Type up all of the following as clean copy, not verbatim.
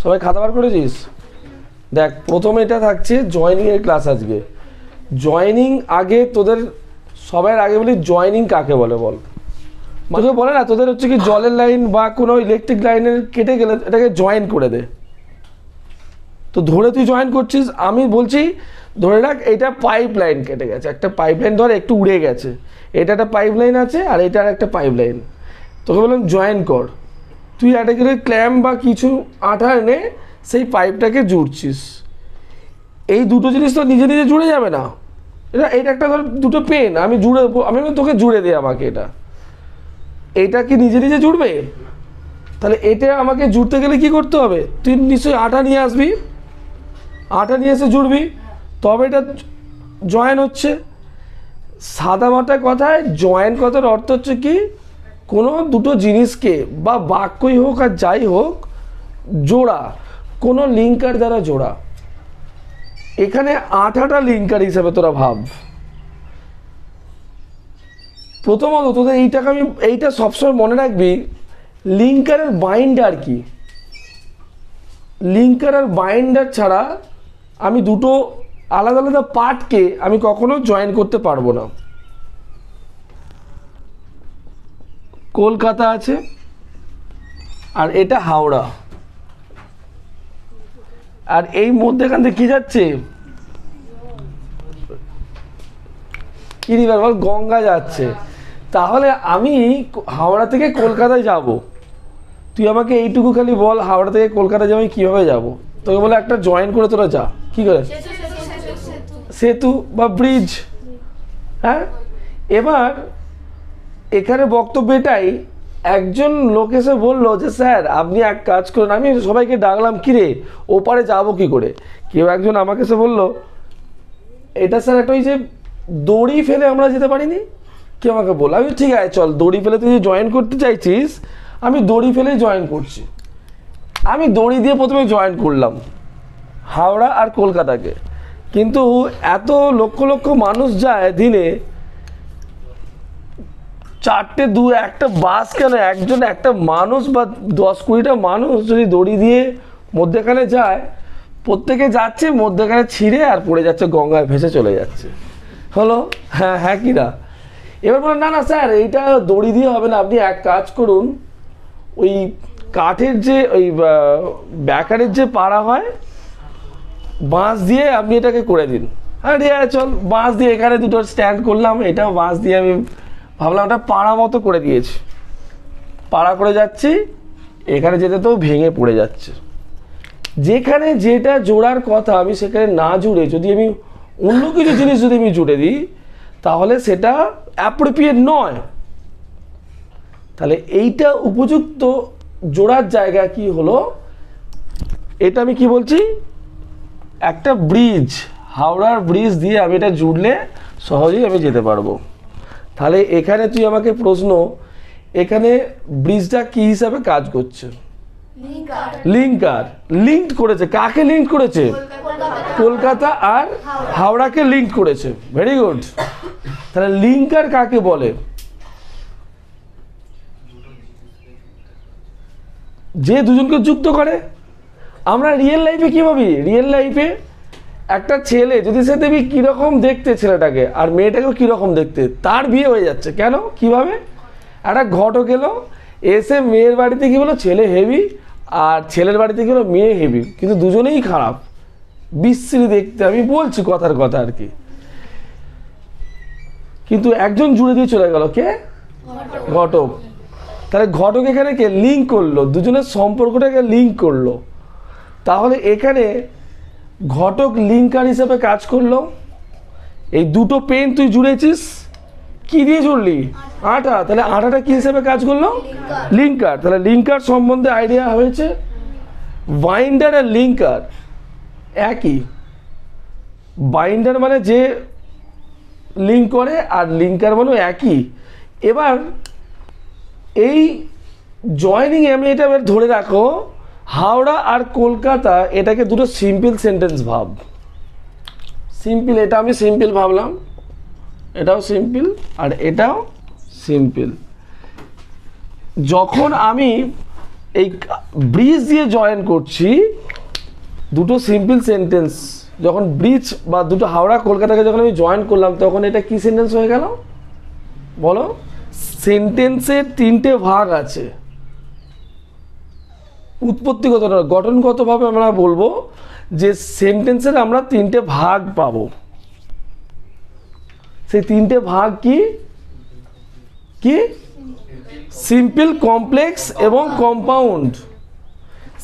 সবাই খাতা বার করেছিস? দেখ প্রথমে এটা থাকছে জয়েনিংয়ের ক্লাস আজকে। জয়েনিং আগে তোদের সবার আগে বলি জয়েনিং কাকে বলে বল? তোকে বলে না তোদের হচ্ছে কি জলের লাইন বা কোনো ইলেকট্রিক লাইনের কেটে গেলে এটাকে জয়েন করে দে। তো ধরে তুই জয়েন করছিস, আমি বলছি ধরে রাখ এইটা পাইপ লাইন কেটে গেছে, একটা পাইপ লাইন ধর একটু উড়ে গেছে, এটা একটা পাইপ লাইন আছে আর এটা আর একটা পাইপ লাইন, তোকে বললাম জয়েন কর। তুই একটা করে ক্ল্যাম্প বা কিছু আঠা এনে সেই পাইপটাকে জুড়ছিস। এই দুটো জিনিস তো নিজে নিজে জুড়ে যাবে না। এটা একটা ধর দুটো পেন আমি জুড়ে, আমি তোকে জুড়ে দে আমাকে, এটা কি নিজে নিজে জুড়বে? তাহলে এটা আমাকে জুড়তে গেলে কি করতে হবে? তুই নিশ্চয়ই আঠা নিয়ে আসবি, আঠা নিয়ে এসে জুড়বি, তবে এটা জয়েন হচ্ছে। সাদা মাটা কথায় জয়েন কথার অর্থ হচ্ছে কি কোনো দুটো জিনিসকে বা বাক্যই হোক আর যাই হোক জোড়া, কোনো লিঙ্কার দ্বারা জোড়া। এখানে আঠাটা লিঙ্কার হিসাবে তোরা ভাব। প্রথমত তোদের এইটা সবসময় মনে রাখবি, লিঙ্কারের বাইন্ডার কি? লিঙ্কার আর বাইন্ডার ছাড়া আমি দুটো আলাদা আলাদা পার্টকে আমি কখনো জয়েন করতে পারবো না। কলকাতা আছে আর এটা হাওড়া, আর এই মধ্যেখান থেকে কি যাচ্ছে? কি রিভার বল? গঙ্গা যাচ্ছে। তাহলে আমি হাওড়া থেকে কলকাতায় যাব, তুই আমাকে এইটুকু খালি বল হাওড়া থেকে কলকাতা যাবো কিভাবে যাব? তোকে বলে একটা জয়েন করে তোরা যা, কি করে? সেতু বা ব্রিজ। হ্যাঁ, এবার এখানে বক্তব্য এটাই, একজন লোক এসে বললো যে স্যার আপনি এক কাজ করুন, আমি সবাইকে ডাকলাম কিরে ওপারে যাবো কি করে? কেউ একজন আমাকে এসে বললো এটা স্যার একটা ওই যে দড়ি ফেলে আমরা যেতে পারিনি, কেউ আমাকে বললো, আমি ঠিক আছে চল দড়ি ফেলে তুই জয়েন করতে চাইছিস, আমি দড়ি ফেলেই জয়েন করছি। আমি দড়ি দিয়ে প্রথমে জয়েন করলাম হাওড়া আর কলকাতাকে, কিন্তু এত লক্ষ লক্ষ মানুষ যায় দিনে, চারটে একটা বাস কেন, একজন একটা মানুষ বা 10-20টা মানুষ যদি দড়ি দিয়ে মধ্যেখানে যায়, প্রত্যেকে যাচ্ছে মধ্যেখানে ছিঁড়ে আর পড়ে যাচ্ছে, গঙ্গায় ভেসে চলে যাচ্ছে। হলো? হ্যাঁ হ্যাঁ কি না? এবার বলেন না না স্যার এইটা দড়ি দিয়ে হবে না, আপনি এক কাজ করুন, ওই কাঠের যে ওই ব্যাকারের যে পাড়া হয় বাঁশ দিয়ে আপনি এটাকে করে দিন। হ্যাঁ ঠিক আছে চল, বাঁশ দিয়ে এখানে দুটো স্ট্যান্ড করলাম, এটাও বাঁশ দিয়ে আমি ভাবলাম ওটা পাড়া মতো করে দিয়েছি, পাড়া করে যাচ্ছি, এখানে যেতে তো ভেঙে পড়ে যাচ্ছে। যেখানে যেটা জোড়ার কথা আমি সেখানে না জুড়ে যদি আমি অন্য কিছু জিনিস যদি আমি জুড়ে দিই তাহলে সেটা অ্যাপ্রোপ্রিয়েট নয়। তাহলে এইটা উপযুক্ত জোড়ার জায়গা কি হলো? এটা আমি কি বলছি, একটা ব্রিজ, হাওড়ার ব্রিজ দিয়ে আমি এটা জুড়লে সহজেই আমি যেতে পারবো। তাহলে এখানে তুই আমাকে প্রশ্ন, এখানে ব্রিজটা কি হিসাবে কাজ করছে? লিঙ্কার। লিঙ্ক করেছে, কাকে লিঙ্ক করেছে? কলকাতা আর হাওড়াকে লিঙ্ক করেছে। Very good. তাহলে লিঙ্কার কাকে বলে? যে দুজনকে যুক্ত করে। আমরা রিয়েল লাইফে কি ভাবি? রিয়েল লাইফে একটা ছেলে যদি সে দেখবি কীরকম দেখতে ছেলেটাকে আর মেয়েটাকেও কীরকম দেখতে, তার বিয়ে হয়ে যাচ্ছে। কেন? কিভাবে? একটা ঘটক এলো, এসে মেয়ের বাড়িতে কি বলো ছেলে হেভি, আর ছেলের বাড়িতে কি বলো মেয়ে হেভি, কিন্তু দুজনেই খারাপ, বিশ্রী দেখতে, আমি বলছি কথার কথা আর কি। কিন্তু একজন জুড়ে দিয়ে চলে গেল, কে? ঘটক। তাহলে ঘটক এখানে কে লিঙ্ক করলো, দুজনের সম্পর্কটাকে লিঙ্ক করলো। তাহলে এখানে ঘটক লিঙ্কার হিসেবে কাজ করলো। এই দুটো পেন তুই জুড়েছিস, কি দিয়ে জুড়লি? আঠা। তাহলে আঠাটা কি হিসেবে কাজ করলো? লিঙ্কার। তাহলে লিঙ্কার সম্বন্ধে আইডিয়া হয়েছে। বাইন্ডার আর লিঙ্কার একই। বাইন্ডার মানে যে লিঙ্ক করে আর লিঙ্কার মানে একই। এবার এই জয়েনিং আমি এটা ধরে রাখো, হাওড়া আর কলকাতা এটাকে দুটো সিম্পল সেন্টেন্স ভাব। সিম্পল, এটা আমি সিম্পল ভাবলাম, এটাও সিম্পল আর এটাও সিম্পল। যখন আমি এই ব্রিজ দিয়ে জয়েন করছি দুটো সিম্পল সেন্টেন্স, যখন ব্রিজ বা দুটো হাওড়া কলকাতাকে যখন আমি জয়েন করলাম তখন এটা কি সেন্টেন্স হয়ে গেল বলো? সেন্টেন্সের তিনটে ভাগ আছে, উৎপত্তিগত না গঠনগতভাবে আমরা বলবো যে সেন্টেন্সের আমরা তিনটে ভাগ পাবো। সেই তিনটে ভাগ কি কি? সিম্পল, কমপ্লেক্স এবং কম্পাউন্ড।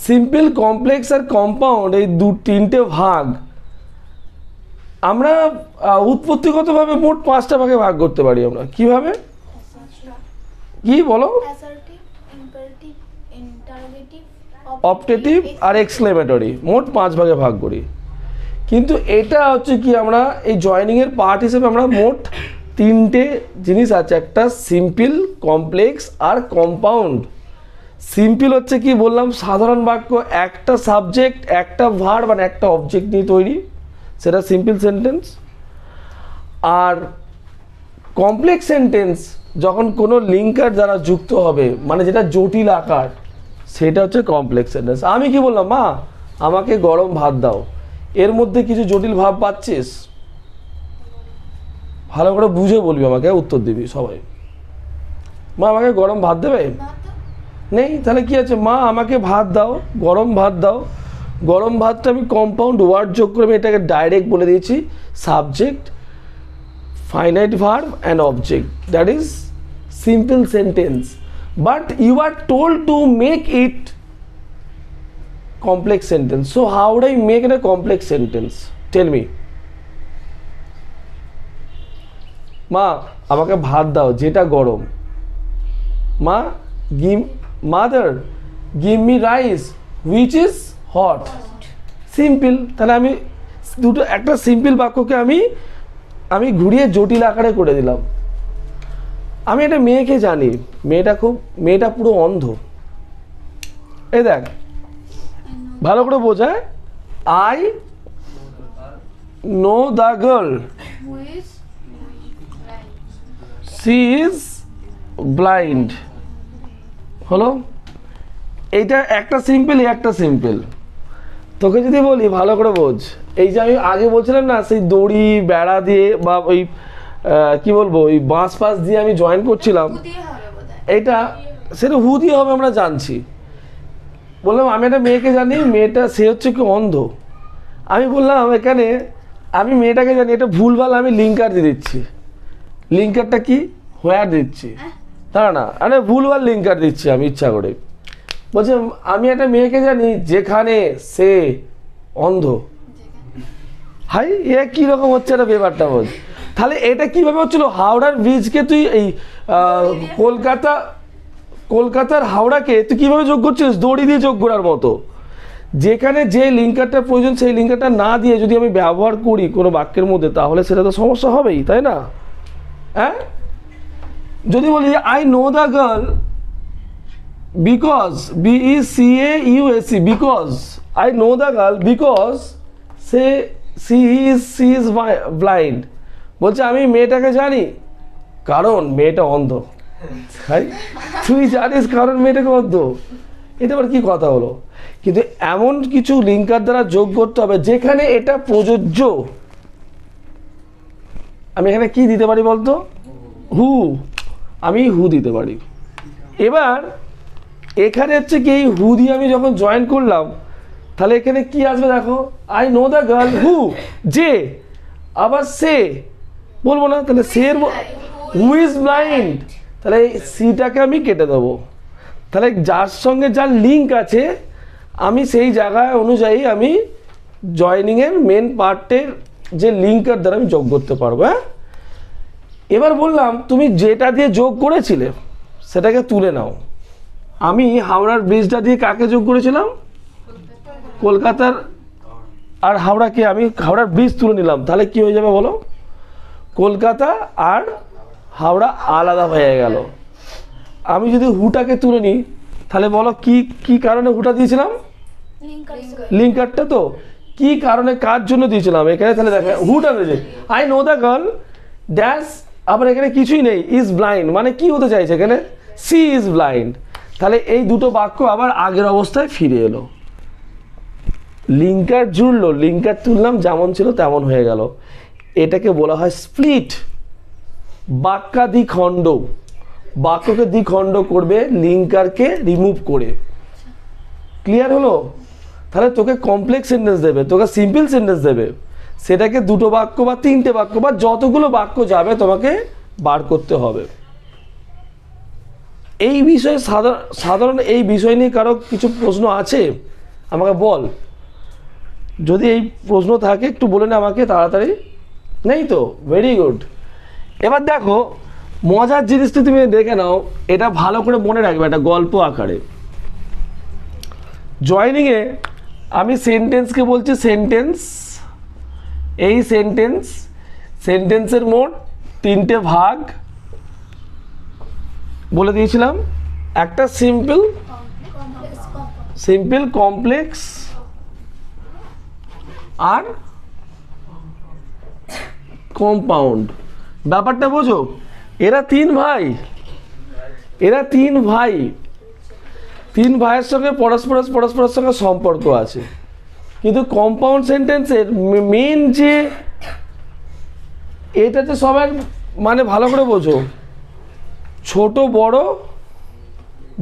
সিম্পল, কমপ্লেক্স আর কম্পাউন্ড এই তিনটে ভাগ আমরা উৎপত্তিগতভাবে মোট 5টা ভাগে ভাগ করতে পারি। আমরা কিভাবে কি বলো? অপটেটিভ আর এক্সক্লেমেটরি, মোট 5 ভাগে ভাগ করি। কিন্তু এটা হচ্ছে কি আমরা এই জয়েনিং এর পার্ট হিসেবে আমরা মোট 3টে জিনিস আছে, একটা সিম্পল, কমপ্লেক্স আর কম্পাউন্ড। সিম্পল হচ্ছে কি বললাম, সাধারণ বাক্য, একটা সাবজেক্ট, একটা ভার্ব আর একটা অবজেক্ট নিয়ে তৈরি, সেটা সিম্পল সেন্টেন্স। আর কমপ্লেক্স সেন্টেন্স যখন কোনো লিঙ্কার দ্বারা যুক্ত হবে, মানে যেটা জটিল আকার, সেটা হচ্ছে কমপ্লেক্স সেন্টেন্স। আমি কি বললাম, মা আমাকে গরম ভাত দাও, এর মধ্যে কিছু জটিল ভাব পাচ্ছিস? ভালো করে বুঝে বলবি, আমাকে উত্তর দিবি সবাই। মা আমাকে গরম ভাত দেবে? নেই। তাহলে কি আছে? মা আমাকে ভাত দাও, গরম ভাত দাও। গরম ভাতটা আমি কম্পাউন্ড ওয়ার্ড যোগ করে আমি এটাকে ডাইরেক্ট বলে দিয়েছি subject, finite verb and object, that is simple sentence. But you are told to make it complex sentence. So how would I make it a complex sentence? Tell me. মা আমাকে ভাত দাও যেটা গরম। মা mother give me rice which is hot. Simple. তাহলে আমি দুটো একটা সিম্পল বাক্যকে আমি ঘুরিয়ে জটিল আকারে করে দিলাম। আমি একটা মেয়েকে জানি, মেয়েটা পুরো অন্ধ। এই দেখ, ভালো করে বোঝায়, I know the girl she is blind. হলো? এইটা একটা সিম্পল, একটা সিম্পল। তোকে যদি বলি ভালো করে বোঝ, এই যে আমি আগে বলছিলাম না, সেই দড়ি বেড়া দিয়ে বা ওই কি বলবো, ওই বাঁশ পাশ দিয়ে আমি জয়েন করছিলাম, এটা সেটা হু দিয়ে হবে আমরা জানছি। বললাম আমি একটা মেয়েকে জানি, মেয়েটা সে হচ্ছে কি অন্ধ। আমি বললাম এখানে আমি মেয়েটাকে জানি, এটা ভুলভাল আমি লিঙ্কার দিয়ে দিচ্ছি। লিঙ্কারটা কি? হোয়ার দিচ্ছি, তা না, আরে ভুলভাল লিঙ্কার দিচ্ছি আমি ইচ্ছা করে। বলছে আমি একটা মেয়েকে জানি যেখানে সে অন্ধ। হাই, এ কীরকম হচ্ছে একটা ব্যাপারটা বল। তাহলে এটা কীভাবে হচ্ছিল? হাওড়ার ব্রিজকে তুই এই কলকাতার হাওড়াকে তুই কীভাবে যোগ করছিস? দড়ি দিয়ে যোগ করার মতো। যেখানে যে লিঙ্কারটার প্রয়োজন সেই লিঙ্কারটা না দিয়ে যদি আমি ব্যবহার করি কোনো বাক্যের মধ্যে, তাহলে সেটা তো সমস্যা হবেই, তাই না? হ্যাঁ, যদি বলি I know the girl because BECAUSE, because I know the girl because she is blind. বলছে আমি মেয়েটাকে জানি কারণ মেয়েটা অন্ধ। তুই জানিস কারণ মেয়েটাকে অন্ধ? এটা আবার কি কথা হলো? কিন্তু এমন কিছু লিঙ্কার দ্বারা যোগ করতে হবে যেখানে এটা প্রযোজ্য। আমি এখানে কি দিতে পারি বলতো? হু। আমি হু দিতে পারি। এবার এখানে হচ্ছে কি, এই হু দিয়ে আমি যখন জয়েন করলাম, তাহলে এখানে কি আসবে দেখো, I know the girl who, যে, আবার সে বলবো না, তাহলে সে হু ইজ ব্লাইন্ড, তাহলে সিটাকে আমি কেটে দেবো। তাহলে যার সঙ্গে যার লিঙ্ক আছে আমি সেই জায়গায় অনুযায়ী আমি জয়েনিংয়ের মেন পার্টের যে লিঙ্কার দ্বারা আমি যোগ করতে পারবো। হ্যাঁ, এবার বললাম তুমি যেটা দিয়ে যোগ করেছিলে সেটাকে তুলে নাও। আমি হাওড়ার ব্রিজটা দিয়ে কাকে যোগ করেছিলাম? কলকাতার আর হাওড়াকে আমি হাওড়ার ব্রিজ তুলে নিলাম। তাহলে কি হয়ে যাবে বলো? কলকাতা আর হাওড়া আলাদা হয়ে গেল। আমি যদি হুটাকে তুলে নিই তাহলে বলো কি কারণে হুটা দিয়েছিলাম? লিঙ্কারটা তো কি কারণে কার জন্য দিয়েছিলাম এখানে? তাহলে দেখো হুটা রয়েছে, I know the girl dash, আবার এখানে কিছুই নেই, ইজ ব্লাইন্ড, মানে কি হতে চাইছে এখানে? She is blind. তাহলে এই দুটো বাক্য আবার আগের অবস্থায় ফিরে এলো। লিঙ্কার জুড়লো, লিঙ্কার তুললাম, যেমন ছিল তেমন হয়ে গেল। এটাকে বলা হয় স্প্লিট। বাক্যাদিখণ্ড, বাক্যকে দ্বিখণ্ড করবে লিঙ্কারকে রিমুভ করে। ক্লিয়ার হলো? তাহলে তোকে কমপ্লেক্স সেন্টেন্স দেবে, তোকে সিম্পল সেন্টেন্স দেবে, সেটাকে দুটো বাক্য বা তিনটে বাক্য বা যতগুলো বাক্য যাবে তোমাকে বার করতে হবে। এই বিষয়ে সাধারণ এই বিষয় নিয়ে কারো কিছু প্রশ্ন আছে আমাকে বল। যদি এই প্রশ্ন থাকে একটু বলে নে আমাকে তাড়াতাড়ি। নেই তো? Very good. এবার দেখো মজার জিনিসটা তুমি দেখে নাও, এটা ভালো করে মনে রাখবে, একটা গল্প আকারে। জয়নিংয়ে আমি সেন্টেন্সকে বলছি সেন্টেন্স। এই সেন্টেন্সের মোট তিনটে ভাগ বলে দিয়েছিলাম। একটা সিম্পল, কমপ্লেক্স আর কম্পাউন্ড। ব্যাপারটা বোঝো, এরা তিন ভাইয়ের সঙ্গে পরস্পরের সঙ্গে সম্পর্ক আছে। কিন্তু কম্পাউন্ড সেন্টেন্সের মেন যে এটাতে সবার মানে ভালো করে বোঝো, ছোট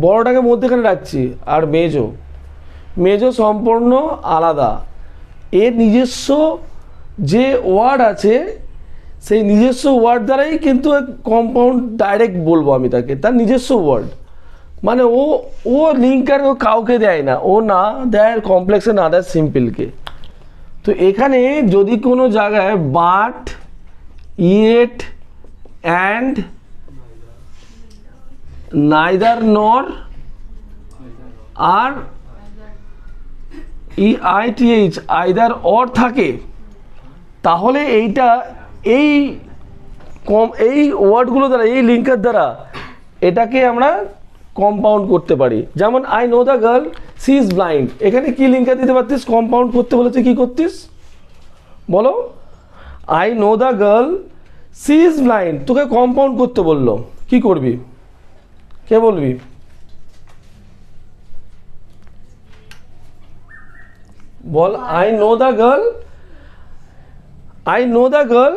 বড়টাকে মধ্যেখানে রাখছি, আর মেজো সম্পূর্ণ আলাদা। এর নিজস্ব যে ওয়ার্ড আছে সেই নিজস্ব ওয়ার্ড দ্বারাই কিন্তু কম্পাউন্ড ডাইরেক্ট বলবো আমি তাকে, তার নিজস্ব ওয়ার্ড। মানে ও লিঙ্কার ও কাউকে দেয় না, ও না দেয় কমপ্লেক্সে, না দেয় সিম্পলকে। তো এখানে যদি কোনো জায়গায় বাট, ইয়েট, অ্যান্ড, নাইদার, নর আর EITH আইদার অর থাকে, তাহলে এই ওয়ার্ডগুলো দ্বারা, এই লিঙ্কার দ্বারা এটাকে আমরা কম্পাউন্ড করতে পারি। যেমন I know the girl she is blind, এখানে কি লিঙ্কার দিতে পারতিস? কম্পাউন্ড করতে বলে তুই কি করতিস বলো? I know the girl she is blind, তোকে কম্পাউন্ড করতে বললো, কি করবি? কে বলবি? বল। আই নো দ্য গার্ল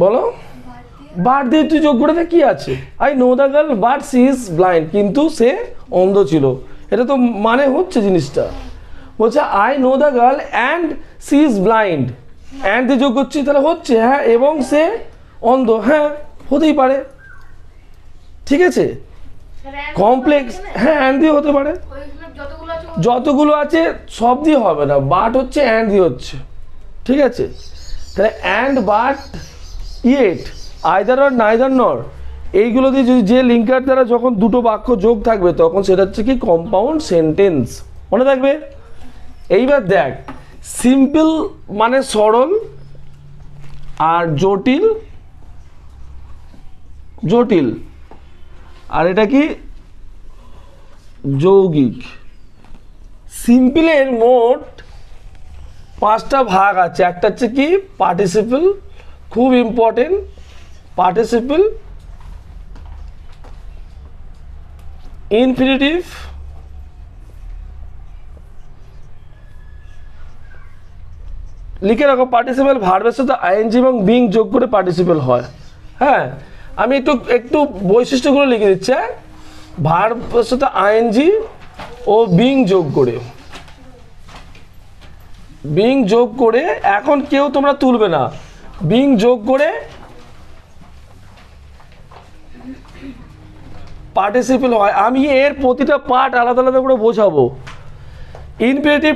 বলো, বাট দিয়ে তুই যোগ করে কি আছে? I know the girl but she is blind, কিন্তু সে অন্ধ ছিল। এটা তো মানে হচ্ছে জিনিসটা, বলছে I know the girl and she is blind, and দিয়ে যোগ করছি, তাহলে হচ্ছে হ্যাঁ, এবং সে অন্ধ, হ্যাঁ হতেই পারে, ঠিক আছে। কমপ্লেক্স, হ্যাঁ অ্যান্ড দিয়ে হতে পারে, যতগুলো আছে সব দিয়ে হবে না, বাট হচ্ছে অ্যান্ড দিয়ে হচ্ছে, ঠিক আছে। তাহলে and, but, yet, either or, neither নর, এইগুলো দিয়ে যদি যে লিঙ্কার দ্বারা যখন দুটো বাক্য যোগ থাকবে তখন সেটা হচ্ছে কি কম্পাউন্ড সেন্টেন্স, মনে থাকবে। এইবার দেখ, সিম্পল মানে সরল, আর জটিল, আর এটা কি যৌগিক। সিম্পলের মোট 5টা ভাগ আছে। একটা হচ্ছে কি পার্টিসিপল, খুব ইম্পর্টেন্ট, পার্টিসিপল, ইনফিনিটিভ, লিখে রাখো। পার্টিসিপল ভার্বের সাথে আইএনজি এবং বিং যোগ করে পার্টিসিপল হয়। হ্যাঁ, আমি একটু বৈশিষ্ট্যগুলো লিখে দিচ্ছি। ভার্বের সাথে আইএনজি ও বিং যোগ করে, এখন কেউ তোমরা তুলবে না, বিং যোগ করে পার্টিসিপল হয়। আমি এর প্রতিটা পার্ট আলাদা আলাদা করে বোঝাবো। ইনফিনিটিভ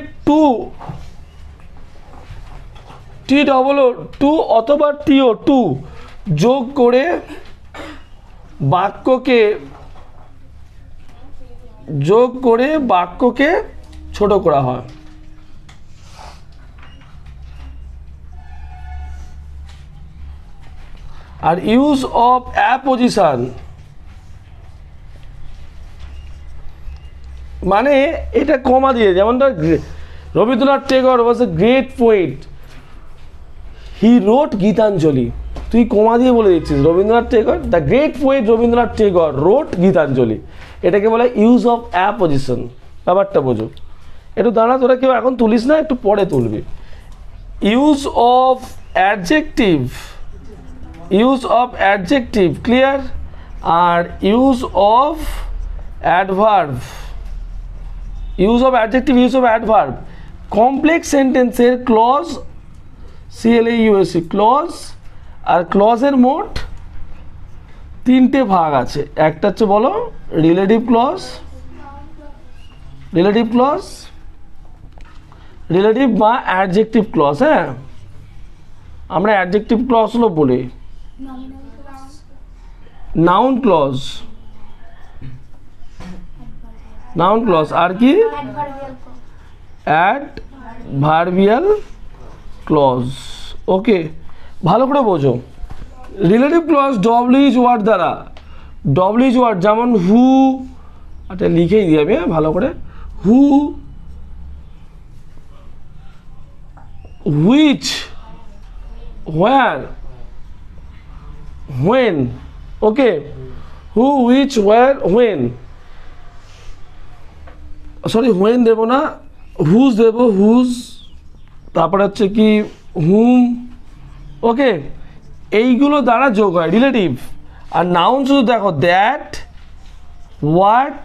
টু অথবা টু যোগ করে বাক্যকে ছোট করা হয়। আর ইউজ অফ অ্যাপোজিশন মানে এটা কমা দিয়ে, যেমন ধর Rabindranath Tagore was a great poet, he wrote Gitanjali, তুই কমা দিয়ে বলে দিচ্ছিস Rabindranath Tagore, the great poet Rabindranath Tagore wrote Gitanjali. এটাকে বলে ইউজ অফ অ্যাপোজিশন। ব্যাপারটা বোঝো, একটু দাঁড়া, তোরা কেউ এখন তুলিস না, একটু পরে তুলবি। Use of adjective, use of adjective clear, আর use of adverb, use of adjective, use of adverb. Complex সেন্টেন্সের ক্লজ, CLAUSE ক্লজ, আর ক্লজের মোট তিনটে ভাগ আছে। একটা হচ্ছে বলো relative clause, relative clause, relative বা অ্যাডজেক্টিভ ক্লজ। হ্যাঁ, আমরা অ্যাডজেক্টিভ ক্লজ হলো বলি, নাউন ক্লজ, নাউন ক্লজ, আর কি অ্যাডভার্বিয়াল ক্লজ। ওকে, ভালো করে বোঝো। রিলেটিভ ক্লজ ডব্লিউএইচ ওয়ার্ড দ্বারা, ডব্লিউএইচ ওয়ার্ড যেমন হু, আচ্ছা লিখেই দিয়ে আমি ভালো করে, who, which, where, when. Okay, who, which, where, when, sorry when দেবো না, হুজ দেবো, হুজ, তারপরে হচ্ছে কি হুম। ওকে, এইগুলো দ্বারা যোগ হয় রিলেটিভ। আর নাউন শুধু দেখো দ্যাট, হোয়াট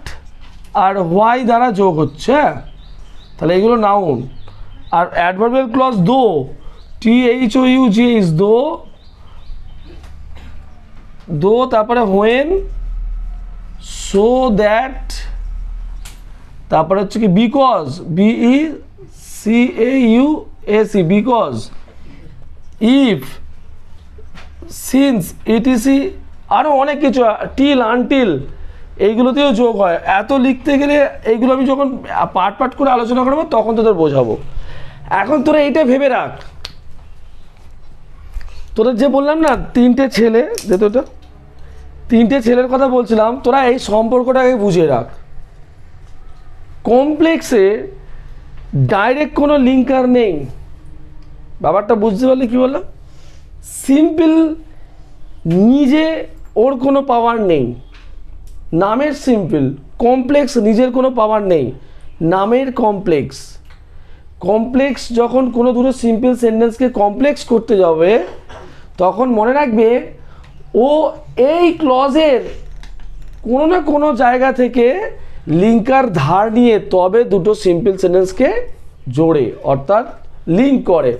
আর হোয়াই দ্বারা যোগ হচ্ছে, তাহলে এইগুলো নাউন। আর অ্যাডভার্বিয়াল ক্লজ দো, THOUGH, দো, দো, তারপরে হোয়েন, সো দ্যাট, তারপরে হচ্ছে কি because, BECAUSE, because, if, since, ETC, আরও অনেক কিছু, টিল, আনটিল, এইগুলোতেও যোগ হয়। এত লিখতে গেলে এইগুলো আমি যখন পার্ট পার্ট করে আলোচনা করবো তখন তোদের বোঝাবো। এখন তোরা এইটা ভেবে রাখ, তোদের যে বললাম না তিনটে ছেলে, যেহেতু এটা তিনটে ছেলের কথা বলছিলাম, তোরা এই সম্পর্কটাকে বুঝে রাখ। কমপ্লেক্সে ডাইরেক্ট কোনো লিঙ্কার নেই, ব্যাপারটা বুঝতে পারলে কি বললাম? সিম্পল নিজে ওর কোনো পাওয়ার নেই, নামের সিম্পল। কমপ্লেক্স নিজের কোনো পাওয়ার নেই, নামের কমপ্লেক্স। কমপ্লেক্স যখন কোনো দুটো সিম্পল সেন্টেন্সকে কমপ্লেক্স করতে যাবে তখন মনে রাখবে ও এই ক্লজের কোনো না কোনো জায়গা থেকে লিঙ্কার ধার নিয়ে তবে দুটো সিম্পল সেন্টেন্সকে জোড়ে, অর্থাৎ লিঙ্ক করে।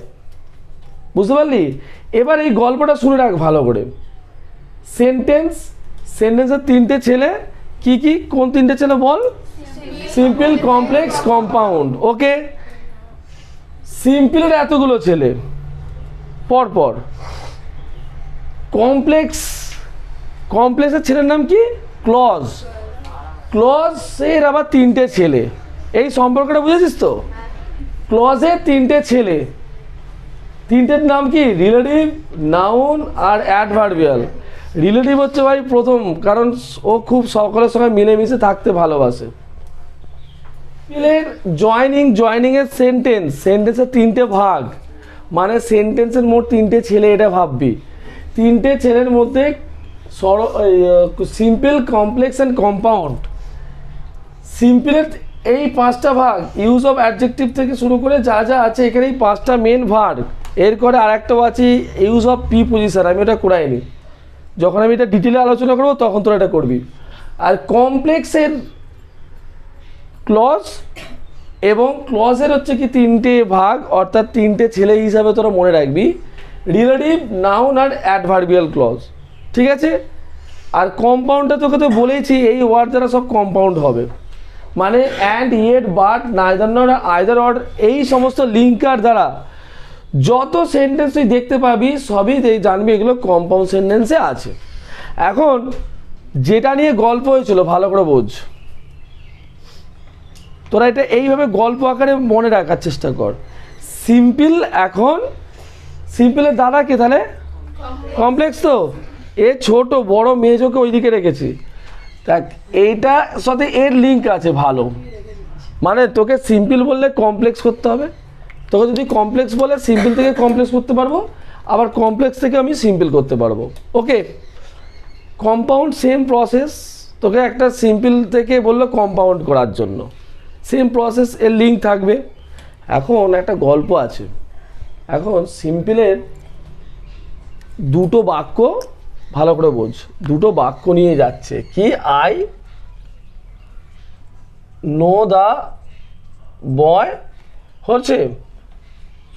বুঝতে পারলি? এবার এই গল্পটা শুনে রাখ ভালো করে। সেন্টেন্স, সেন্টেন্সের তিনটে ছেলে, কি কি, কোন তিনটে ছেলে বল? Simple, complex, compound. ওকে, সিম্পলের এতগুলো ছেলে পরপর, কমপ্লেক্স, কমপ্লেক্সের ছেলের নাম কি? ক্লজ। ক্লজ এর আবার তিনটে ছেলে। এই সম্পর্কটা বুঝেছিস তো? ক্লজের তিনটে ছেলে, তিনটের নাম কি? রিলেটিভ, নাউন আর অ্যাডভার্বিয়াল। রিলেটিভ হচ্ছে ভাই প্রথম, কারণ ও খুব সকলের সঙ্গে মিলেমিশে থাকতে ভালোবাসে। জয়নিং, জয়নিংয়ের সেন্টেন্স, সেন্টেন্সের তিনটে ভাগ, মানে সেন্টেন্সের মোট তিনটে ছেলে, এটা ভাববি। তিনটে ছেলের মধ্যে সিম্পল, কমপ্লেক্স অ্যান্ড কম্পাউন্ড। সিম্পলের এই পাঁচটা ভাগ, ইউজ অফ অ্যাডজেক্টিভ থেকে শুরু করে যা যা আছে এখানে এই পাঁচটা মেন ভাগ। এর করে আরেকটাও আছে ইউজ অফ প্রিপোজিশন, আমি ওটা করাইনি, যখন আমি এটা ডিটেলে আলোচনা করবো তখন তোরা এটা করবি। আর কমপ্লেক্সের ক্লজ এবং ক্লজের হচ্ছে কি তিনটে ভাগ, অর্থাৎ তিনটে ছেলে হিসাবে তোরা মনে রাখবি, রিলেটিভ, নাউন আর অ্যাডভার্বিয়াল ক্লজ। ঠিক আছে? আর কম্পাউন্ডটা তোকে তো বলেইছি, এই ওয়ার্ড দ্বারা সব কম্পাউন্ড হবে, মানে and, yet, but, neither not, either or, এই সমস্ত লিঙ্কার দ্বারা যত সেন্টেন্স তুই দেখতে পাবি সবই জানবি এগুলো কম্পাউন্ড সেন্টেন্সে আছে। এখন যেটা নিয়ে গল্প হয়েছিল ভালো করে বোঝ, তোরা এটা এইভাবে গল্প আকারে মনে রাখার চেষ্টা কর। সিম্পল, এখন সিম্পলের দাদা কে তাহলে? কমপ্লেক্স। তো এ ছোট বড় মেজোকে ওইদিকে রেখেছি, দেখ এইটার সাথে এর লিঙ্ক আছে ভালো, মানে তোকে সিম্পল বললে কমপ্লেক্স করতে হবে, তোকে যদি কমপ্লেক্স বলে সিম্পল থেকে কমপ্লেক্স করতে পারবো, আবার কমপ্লেক্স থেকে আমি সিম্পল করতে পারবো। ওকে, কম্পাউন্ড সেম প্রসেস, তোকে একটা সিম্পল থেকে বললো কম্পাউন্ড করার জন্য, সেম প্রসেস এর লিঙ্ক থাকবে। এখন একটা গল্প আছে, এখন সিম্পলের দুটো বাক্য ভালো করে বোঝ, দুটো বাক্য নিয়ে যাচ্ছে কি, আই নো দ্য বয় হচ্ছে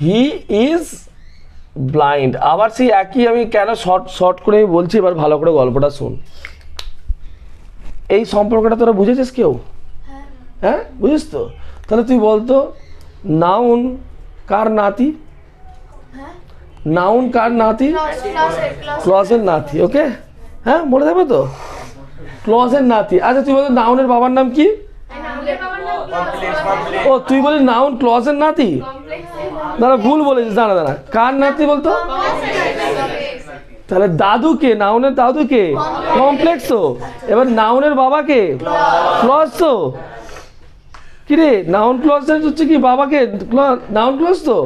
হি ইজ ব্লাইন্ড। আবার সেই একই, আমি কেন শর্ট করে আমি বলছি, এবার ভালো করে গল্পটা শোন। এই সম্পর্কটা তোরা বুঝেছিস কেউ? হ্যাঁ বুঝিস তো? তাহলে তুই বলতো নাউন কার নাতি? নাউন কার নাতি? ক্লজের নাতি। ওকে, হ্যাঁ বলে দেবে তো, ক্লজের নাতি। আচ্ছা তুই বলতো নাউনের বাবার নাম কি? ও তুই বলি নাউন ক্লজের নাতি? দাঁড়া ভুল বলেছিস, দাঁড়া দাঁড়া, কার নাতি বলতো? তাহলে দাদুকে, নাউনের দাদুকে কমপ্লেক্স তো, এবার নাউনের বাবাকে ক্লজ তো, কি রে নাউন ক্লজ হচ্ছে কি বাবাকে নাউন ক্লজ তো।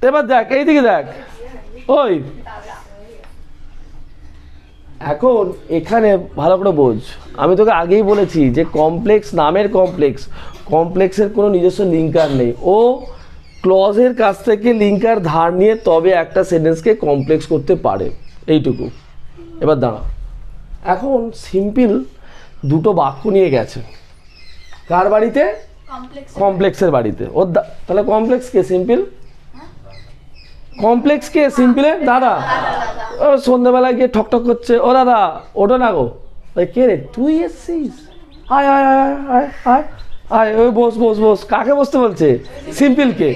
এবার দেখ এইদিকে দেখ, ওই এখন এখানে ভালো করে বোঝ, আমি তোকে আগেই বলেছি যে কমপ্লেক্স নামের কমপ্লেক্স, কমপ্লেক্সের কোনো নিজস্ব লিঙ্কার নেই, ও ক্লজের কাছ থেকে লিঙ্কার ধার নিয়ে তবে একটা সেন্টেন্সকে কমপ্লেক্স করতে পারে, এইটুকু। এবার দাঁড়া, এখন সিম্পল দুটো বাক্য নিয়ে গেছে কার বাড়িতে? কমপ্লেক্সের বাড়িতে। ওর তাহলে কমপ্লেক্স কে? সিম্পল। কমপ্লেক্স কে? সিম্পলের দাদা। ও সন্ধ্যাবেলায় গিয়ে ঠকঠক করছে, ও দাদা ওটা না গো, কে রে তুই এসছিস, আয় আয় আয় আয় আয় আয়, ওই বস বস বস। কাকে বসতে বলছে? সিম্পলকে।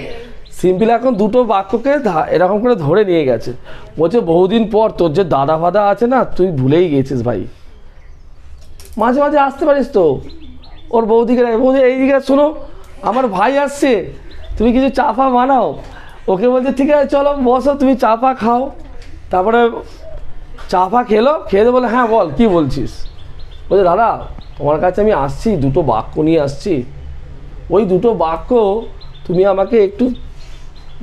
সিম্পল এখন দুটো বাক্যকে এরকম করে ধরে নিয়ে গেছে, বলছে বহুদিন পর তোর যে দাদা ফাদা আছে না, তুই ভুলেই গেছিস ভাই, মাঝে মাঝে আসতে পারিস তো। ওর বৌদিকে, বৌদি এইদিকে শোনো আমার ভাই আসছে, তুমি কিছু চা ফা বানাও। ওকে বলছে ঠিক আছে চলো বসো, তুমি চা ফা খাও। তারপরে চা ফা খেলো, খেয়ে বলে হ্যাঁ বল কি বলছিস। বলছে দাদা তোমার কাছে আমি আসছি, দুটো বাক্য নিয়ে আসছি, ওই দুটো বাক্য তুমি আমাকে একটু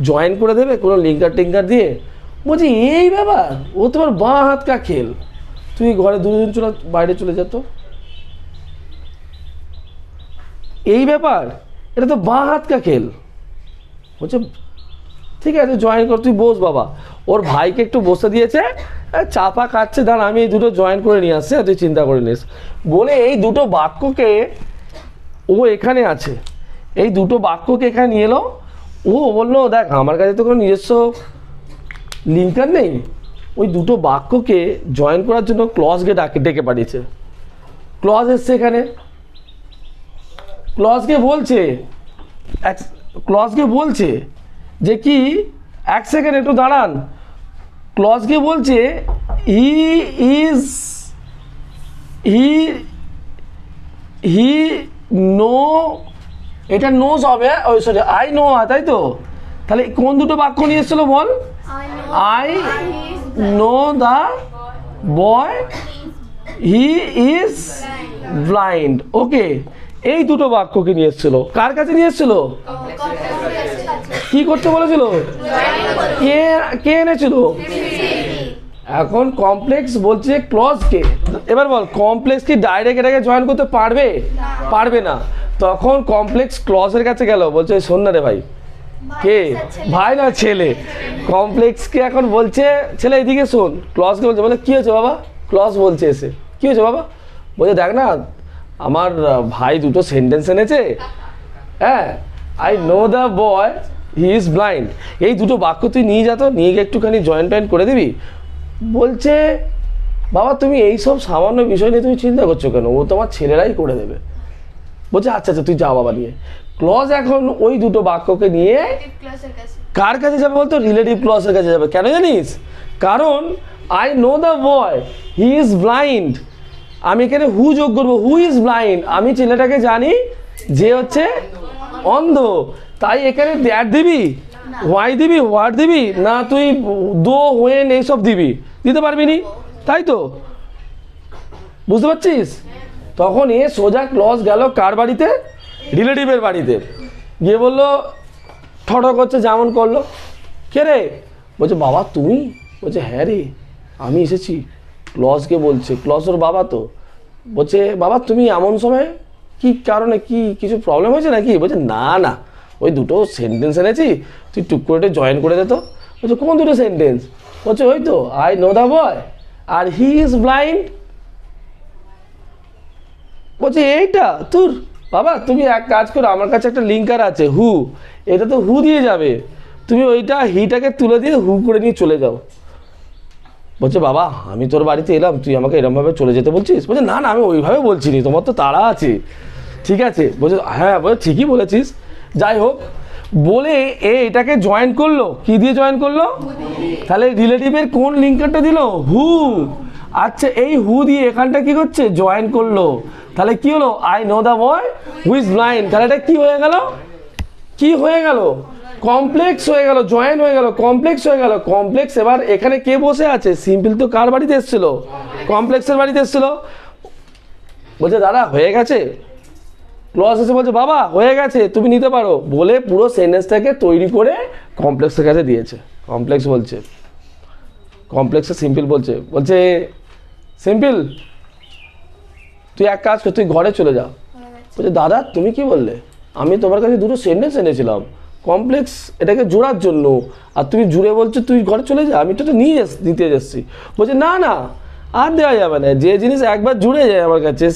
জয়েন করে দেবে কোনো লিঙ্কার টিঙ্কার দিয়ে। বলছি এই ব্যাপার, ও তোমার বাঁ হাত কা খেল, তুই ঘরে দুদিন চলে বাইরে চলে যেত, এই ব্যাপার, এটা তো বাঁ হাত কা খেল। বলছে ঠিক আছে জয়েন কর, তুই বস বাবা। ওর ভাইকে একটু বসে দিয়েছে, চাপা খাচ্ছে, দাঁড়া আমি এই দুটো জয়েন করে নিয়ে আসছি, তুই চিন্তা করে নিস বলে এই দুটো বাক্যকে ও এখানে আছে, এই দুটো বাক্যকে এখানে নিয়ে এলো। ও বললো দেখ আমার কাছে তো কোনো নিজস্ব লিঙ্কার নেই, ওই দুটো বাক্যকে জয়েন করার জন্য ক্লজকে ডেকে পাঠিয়েছে। ক্লজ এসছে এখানে, ক্লজকে বলছে যে কি, এক সেকেন্ড একটু দাঁড়ান, ক্লজকে বলছে হি নো, এটা নোজ হবে, ওই সরি আই নো, তাই তো। তাহলে কোন দুটো বাক্য নিয়ে এসেছিল বল? I know the boy he is blind. Okay, এই দুটো বাক্যকে নিয়ে এসেছিল, কার কাছে নিয়ে এসেছিল? কি করতে বলেছিল? কে এনেছিল? এখন কমপ্লেক্স বলছে ক্লজকে, এবার বল কমপ্লেক্স কি ডাইরেক্ট এটাকে জয়েন করতে পারবে? পারবে না। তখন কমপ্লেক্স ক্লজের কাছে গেল, বলছে শোন না রে ভাই, কে ভাই না ছেলে, কমপ্লেক্সকে এখন বলছে ছেলে এদিকে শোন, ক্লজকে বলছে, বলে কী হয়েছে বাবা? ক্লজ বলছে এসে, কী হয়েছে বাবা? বলছে দেখ না আমার ভাই দুটো সেন্টেন্স এনেছে, হ্যাঁ I know the boy he is blind, এই দুটো বাক্য তুই নিয়ে যা তো, নিয়ে গিয়ে একটুখানি জয়েন টয়েন করে দিবি। বলছে বাবা তুমি এইসব সামান্য বিষয় নিয়ে তুমি চিন্তা করছো কেন, ও তোমার ছেলেরাই করে দেবে। বলছে আচ্ছা আচ্ছা তুই যা বাবা নিয়ে। ক্লজ এখন ওই দুটো বাক্যকে নিয়ে কার কাছে যাবে বলতো? রিলেটিভ ক্লজের কাছে যাবে। কেন জানিস? কারণ I know the boy he is blind, আমি এখানে হু যোগ করবো, হু ইজ ব্লাইন্ড, আমি ছেলেটাকে জানি যে হচ্ছে অন্ধ, তাই এখানে দ্যাট দিবি, হোয়াই দিবি, হোয়াট দিবি না, তুই দো হোয়েন এইসব দিবি, দিতে পারবি নি, তাই তো? বুঝতে পারছিস? তখন এ সোজা ক্লজ গেল কার বাড়িতে? রিলেটিভের বাড়িতে গিয়ে বললো ঠটক হচ্ছে, যেমন করলো কে রে? বলছে বাবা তুমি? বলছে হ্যাঁ রে আমি এসেছি। ক্লজকে বলছে, ক্লজ ওর বাবা তো। বলছে বাবা তুমি এমন সময় কি কারণে, কি কিছু প্রবলেম হয়েছে নাকি? বলছে না না ওই দুটো সেন্টেন্স এনেছি, তুই টুক করে জয়েন করে দে তো। বলছে কোন দুটো সেন্টেন্স? বলছে ওই তো আই নো দ্য বয় আর হি ইজ ব্লাইন্ড। বলছে এইটা তোর বাবা, তুমি এক কাজ করো, আমার কাছে একটা লিঙ্কার আছে হু, এটা তো হু দিয়ে যাবে, তুমি ওইটা হিটাকে তুলে দিয়ে হু করে নিয়ে চলে যাও। বলছে বাবা আমি তোর বাড়িতে এলাম, তুই আমাকে এরমভাবে চলে যেতে বলছিস? বলছে না না আমি ওইভাবে বলছি নি, তোমার তো তাড়া আছে। ঠিক আছে, বলছে হ্যাঁ বলে ঠিকই বলেছিস। যাই হোক বলে এটাকে জয়েন করলো, কি দিয়ে জয়েন করলো? তাহলে রিলেটিভের কোন লিঙ্কারটা দিল? হু। আচ্ছা এই হু দিয়ে এখানটা কি করছে? জয়েন করলো। তাহলে কি হলো? I know the boy who is blind. তাহলে এটা কি হয়ে গেল? কি হয়ে গেল? কমপ্লেক্স হয়ে গেল, জয়েন হয়ে গেল, কমপ্লেক্স হয়ে গেল। কমপ্লেক্স এবার এখানে কে বসে আছে? সিম্পল তো কার বাড়িতে এসেছিল? কমপ্লেক্সের বাড়িতে এসেছিল। বলছে দাদা হয়ে গেছে। ক্লজ এসে বলছে বাবা হয়ে গেছে তুমি নিতে পারো, বলে পুরো সেন্টেন্সটাকে তৈরি করে কমপ্লেক্সের কাছে দিয়েছে। কমপ্লেক্স বলছে, কমপ্লেক্সে সিম্পল বলছে, বলছে সিম্পল তুই এক কাজ কর, তুই ঘরে চলে যা। বলছে দাদা তুমি কি বললে? আমি তোমার কাছে দুটো সেন্টেন্স এনেছিলাম কমপ্লেক্স এটাকে জোড়ার জন্য, আর তুমি জুড়ে বলছো তুই ঘরে চলে যা, আমি তো এটা নিয়ে দিতে যাচ্ছি। বলছে না না আর দেওয়া যাবে না, যে জিনিস একবার জুড়ে যায় আমার কাছে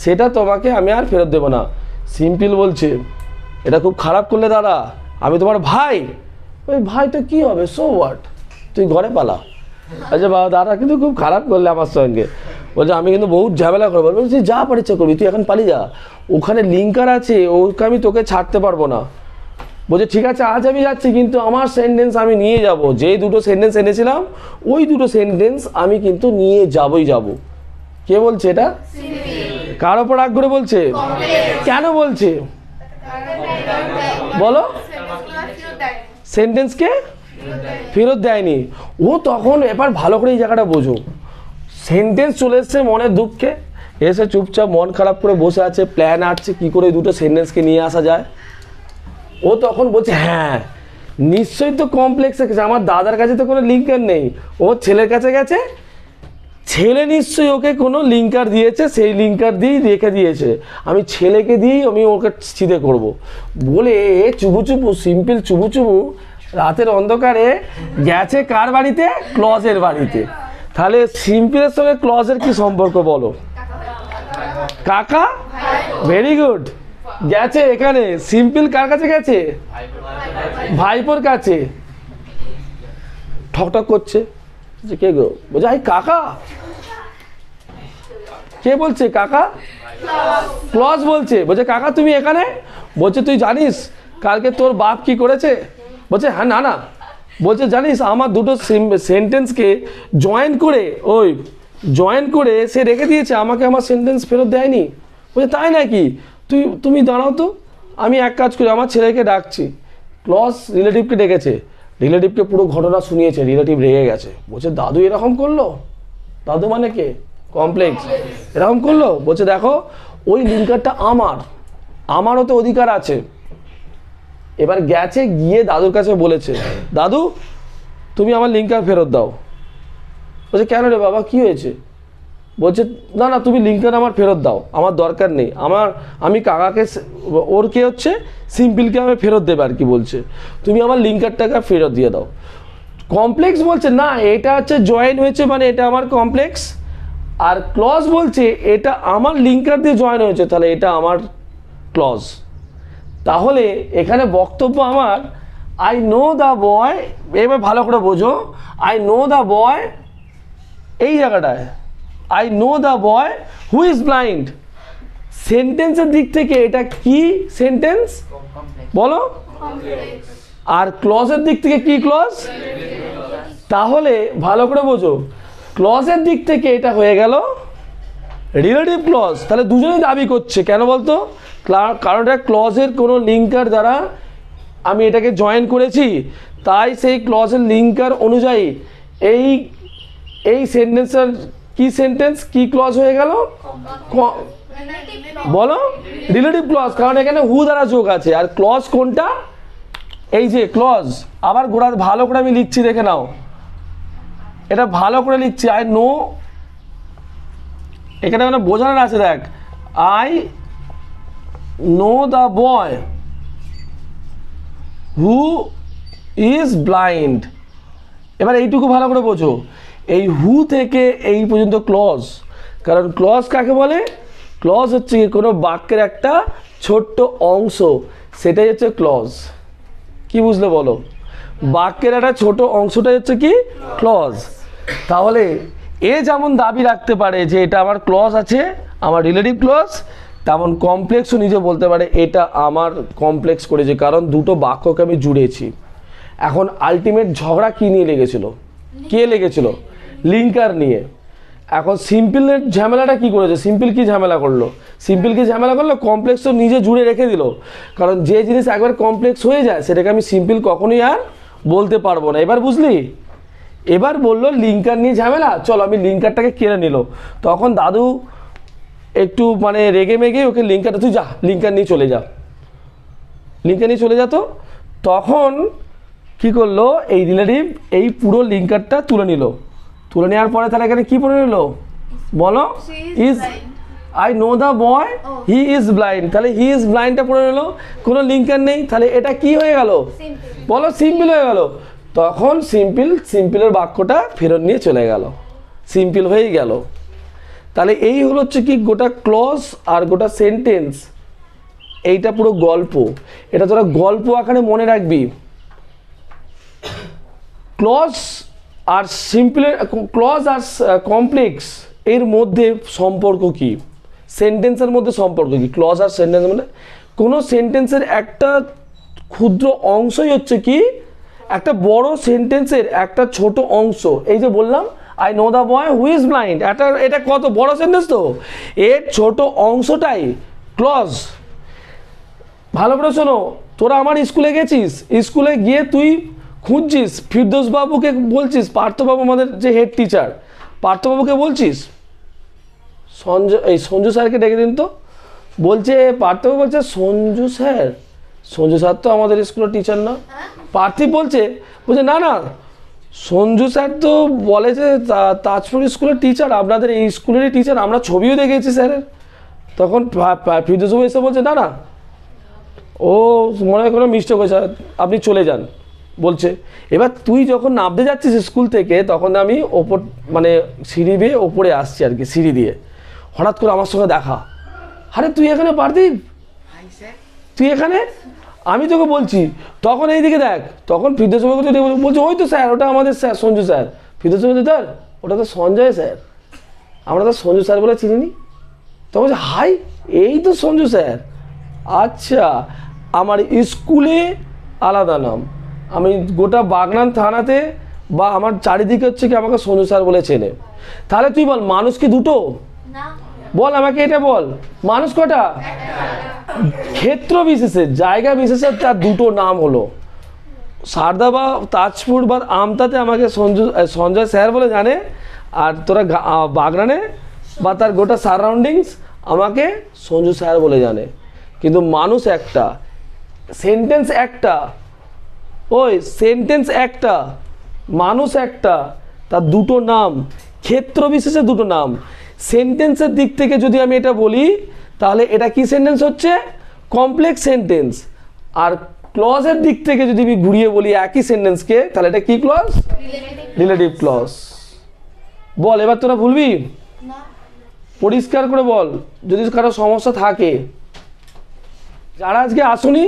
সেটা তোমাকে আমি আর ফেরত দেবো না। সিম্পল বলছে এটা খুব খারাপ করলে দাদা, আমি তোমার ভাই। ওই ভাই তো কী হবে, সো হোয়াট, তুই ঘরে পালা। আচ্ছা বাবা দাদা কিন্তু খুব খারাপ করলে আমার সঙ্গে। বলছে আমি কিন্তু বহুত ঝামেলা করবো। বলছি যা পরীক্ষা করবি, তুই এখন পালিয়ে যা, ওখানে লিঙ্কার আছে, ওকে আমি তোকে ছাড়তে পারবো না। বলছে ঠিক আছে আজ আমি যাচ্ছি, কিন্তু আমার সেন্টেন্স আমি নিয়ে যাব, যে দুটো সেন্টেন্স এনেছিলাম ওই দুটো সেন্টেন্স আমি কিন্তু নিয়ে যাবই যাব। কে বলছে এটা? কার ওপর রাগ করে বলছে? কেন বলছে বলো? সেন্টেন্সকে ফেরত দেয়নি ও। তখন এবার ভালো করে এই জায়গাটা বোঝো, সেন্টেন্স চলে এসছে মনের দুঃখে, এসে চুপচাপ মন খারাপ করে বসে আছে, প্ল্যান আসছে কী করে দুটো সেন্টেন্সকে নিয়ে আসা যায়। ও তখন বলছে হ্যাঁ নিশ্চয়ই তো কমপ্লেক্সে গেছে, আমার দাদার কাছে তো কোনো লিঙ্কার নেই, ও ছেলের কাছে গেছে, ছেলে নিশ্চয়ই ওকে কোনো লিঙ্কার দিয়েছে, সেই লিঙ্কার দিয়েই রেখে দিয়েছে, আমি ছেলেকে দিয়েই আমি ওকে ছিঁড়ে করব। বলে চুবু চুবু সিম্পল চুবু চুবু রাতের অন্ধকারে গেছে কার বাড়িতে? ক্লজের বাড়িতে। তাহলে সিম্পলের সঙ্গে ক্লজের কি সম্পর্ক বলো? কাকা। Very good. গেছে এখানে সিম্পল কার কাছে গেছে? ভাইপোর কাছে। ঠকঠক করছে যে কে গো? বলছে আই কাকা। কে বলছে কাকা? ক্লজ বলছে। বলছে কাকা তুমি এখানে? বলছে তুই জানিস কালকে তোর বাপ কি করেছে? বলছে হ্যাঁ না না। বলছে জানিস আমার দুটো সেন্টেন্সকে জয়েন করে সে রেখে দিয়েছে, আমাকে আমার সেন্টেন্স ফেরত দেয়নি। বলছে তাই নাকি? তুমি দাঁড়াও তো, আমি এক কাজ করি, আমার ছেলেকে ডাকছি। ক্লজ রিলেটিভকে ডেকেছে, রিলেটিভকে পুরো ঘটনা শুনিয়েছে, রিলেটিভ রেগে গেছে। বলছে দাদু এরকম করলো? দাদু মানে কে? কমপ্লেক্স। এরকম করলো? বলছে দেখো ওই লিঙ্কারটা আমারও তো অধিকার আছে। এবার গেছে গিয়ে দাদুর কাছে বলেছে দাদু তুমি আমার লিঙ্কার ফেরত দাও। বলছে কেন রে বাবা কি হয়েছে? বলছে না না তুমি লিঙ্কার আমার ফেরত দাও, আমার দরকার নেই, আমি কাকাকে ওর কে হচ্ছে সিম্পলকে আমি ফেরত দেবে আর কি। বলছে তুমি আমার লিঙ্কারটাকে ফেরত দিয়ে দাও। কমপ্লেক্স বলছে না এটা হচ্ছে জয়েন হয়েছে মানে এটা আমার কমপ্লেক্স, আর ক্লজ বলছে এটা আমার লিঙ্কার দিয়ে জয়েন হয়েছে তাহলে এটা আমার ক্লজ। তাহলে এখানে বক্তব্য আমার আই নো দ্য বয়, এবার ভালো করে বোঝো, আই নো দ্য বয় এই জায়গাটায় I know the boy who is blind, সেন্টেন্সের দিক থেকে এটা কি সেন্টেন্স বলো? আর ক্লজের দিক থেকে কি ক্লজ? তাহলে ভালো করে বোঝো, ক্লজের দিক থেকে এটা হয়ে গেল রিলেটিভ ক্লজ। তাহলে দুজনেই দাবি করছে, কেন বলতো? কারণ এটা ক্লজের কোনো লিঙ্কার দ্বারা আমি এটাকে জয়েন করেছি, তাই সেই ক্লজের লিঙ্কার অনুযায়ী এই সেন্টেন্সের কি সেন্টেন্স কি ক্লজ হয়ে গেল বলো? রিলেটিভ ক্লজ, কারণ এখানে হু দ্বারা যোগ আছে। আর ক্লজ কোনটা? এই যে ক্লজ, আবার গোড়া ভালো করে আমি লিখছি, দেখে নাও, এটা ভালো করে লিখছি। আই নো, এখানে মানে বোঝানোর আছে, দেখ, I know the boy who is blind. এবার এইটুকু ভালো করে বোঝো, এই হু থেকে এই পর্যন্ত ক্লজ। কারণ ক্লজ কাকে বলে? ক্লজ হচ্ছে কি কোনো বাক্যের একটা ছোট্ট অংশ, সেটাই হচ্ছে ক্লজ। কি বুঝলে বলো? বাক্যের একটা ছোট অংশটাই হচ্ছে কি ক্লজ। তাহলে এ যেমন দাবি রাখতে পারে যে এটা আমার ক্লজ আছে, আমার রিলেটিভ ক্লজ, তেমন কমপ্লেক্সও নিজে বলতে পারে এটা আমার কমপ্লেক্স করেছে, কারণ দুটো বাক্যকে আমি জুড়েছি। এখন আলটিমেট ঝগড়া কি নিয়ে লেগেছিল? কে লেগেছিল? লিঙ্কার নিয়ে। এখন সিম্পলের ঝামেলাটা কি করেছে? সিম্পল কি ঝামেলা করলো? সিম্পল কি ঝামেলা করলো? কমপ্লেক্স তো নিজে জুড়ে রেখে দিল। কারণ যে জিনিস একবার কমপ্লেক্স হয়ে যায় সেটাকে আমি সিম্পল কখনোই আর বলতে পারবো না। এবার বুঝলি? এবার বললো লিঙ্কার নিয়ে ঝামেলা, চলো আমি লিঙ্কারটাকে কেড়ে নিল। তখন দাদু একটু মানে রেগে মেগে ওকে লিঙ্কারটা, তুই যা লিঙ্কার নিয়ে চলে যা, লিঙ্কার নিয়ে চলে যেত। তখন কি করলো এই রিলেটিভ, এই পুরো লিঙ্কারটা তুলে নিল। তুলে নেওয়ার পরে তাহলে এখানে কি পড়ে নিল বলো? Is, I know the boy he is blind. তাহলে হি ইজ ব্লাইন্ডটা পড়ে নিল, কোনো লিঙ্কার নেই। তাহলে এটা কি হয়ে গেল বলো? সিম্পল হয়ে গেল। তখন সিম্পলের বাক্যটা ফেরত নিয়ে চলে গেল, সিম্পল হয়েই গেল। তাহলে এই হলো হচ্ছে কি গোটা ক্লজ আর গোটা সেন্টেন্স, এইটা পুরো গল্প। এটা তোরা গল্প আকারে মনে রাখবি। ক্লজ আর সিম্পলের, ক্লজ আর কমপ্লেক্স এর মধ্যে সম্পর্ক কি? সেন্টেন্সের মধ্যে সম্পর্ক কি? ক্লজ আর সেন্টেন্স মানে কোনো সেন্টেন্সের একটা ক্ষুদ্র অংশই হচ্ছে কি একটা বড় সেন্টেন্সের একটা ছোট অংশ। এই যে বললাম I know the boy who is blind, এটা কত বড় সেন্টেন্স, তো এর ছোট অংশটাই ক্লজ। ভালো করে শোনো, তোরা আমার স্কুলে গেছিস, স্কুলে গিয়ে তুই খুঁজছিস ফিরদৌস বাবুকে, বলছিস পার্থবাবু আমাদের যে হেড টিচার, পার্থবাবুকে বলছিস সঞ্জু স্যারকে ডেকে দিন তো। বলছে পার্থবাবু, বলছে সঞ্জু স্যার তো আমাদের স্কুলের টিচার না। পার্থিব বলছে না না, সঞ্জু স্যার তো বলে যে তাজপুর স্কুলের টিচার, আপনাদের এই স্কুলেরই টিচার, আমরা ছবিও দেখেছি স্যারের। তখন ফিরদৌস বাবু এসে বলছে না না, ও মনে হয় কোনো মিস্টেক হয়েছে, আপনি চলে যান বলছে। এবার তুই যখন নামতে যাচ্ছিস স্কুল থেকে, তখন আমি ওপর মানে সিঁড়ি দিয়ে ওপরে আসছি আর কি, সিঁড়ি দিয়ে হঠাৎ করে আমার সঙ্গে দেখা। আরে তুই এখানে পার্থিব, তুই এখানে? আমি তোকে বলছি। তখন এইদিকে দেখ, তখন ফিরদৌস বাবু বলছে ওই তো স্যার, ওটা আমাদের স্যার সঞ্জু স্যার। ফিরদৌস বাবু স্যার ওটা তো সঞ্জয় স্যার, আমরা তো সঞ্জু স্যার বলে চিনিনি। তখন বলছে হাই, এই তো সঞ্জু স্যার। আচ্ছা, আমার স্কুলে আলাদা নাম, আমি গোটা বাগনান থানাতে বা আমার চারিদিকে হচ্ছে কি আমাকে সঞ্জু স্যার বলে চেনে। তাহলে তুই বল মানুষ কি দুটো? বল আমাকে এটা বল, মানুষ কটা? ক্ষেত্র বিশেষে, জায়গা বিশেষে তার দুটো নাম হলো। সারদা বা তাজপুর বা আমতাতে আমাকে সঞ্জয় স্যার বলে জানে, আর তোরা বাগনানে বা তার গোটা সারাউন্ডিংস আমাকে সঞ্জু স্যার বলে জানে। কিন্তু মানুষ একটা, সেন্টেন্স একটা, ওই সেন্টেন্স একটা, মানুষ একটা, তার দুটো নাম, ক্ষেত্র বিশেষে দুটো নাম। সেন্টেন্সের দিক থেকে যদি আমি এটা বলি, তাহলে এটা কি সেন্টেন্স হচ্ছে? Complex sentence. আর ক্লজের দিক থেকে যদি আমি ঘুরিয়ে বলি একই সেন্টেন্সকে, তাহলে এটা কি ক্লজ? Relative clause. বল এবার তোরা ভুলবি? পরিষ্কার করে বল, যদি কারো সমস্যা থাকে। যারা আজকে আসুনি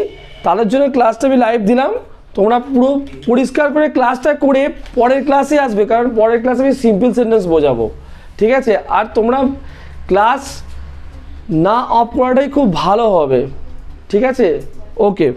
তাদের জন্য ক্লাসটা আমি লাইভ দিলাম, তোমরা পুরো পরিষ্কার করে ক্লাসটা করে পরের ক্লাসে আসবে, কারণ পরের ক্লাসে আমি সিম্পল সেন্টেন্স বোঝাবো, ঠিক আছে? আর তোমরা ক্লাস না অফ করাটাই খুব ভালো হবে, ঠিক আছে? ওকে।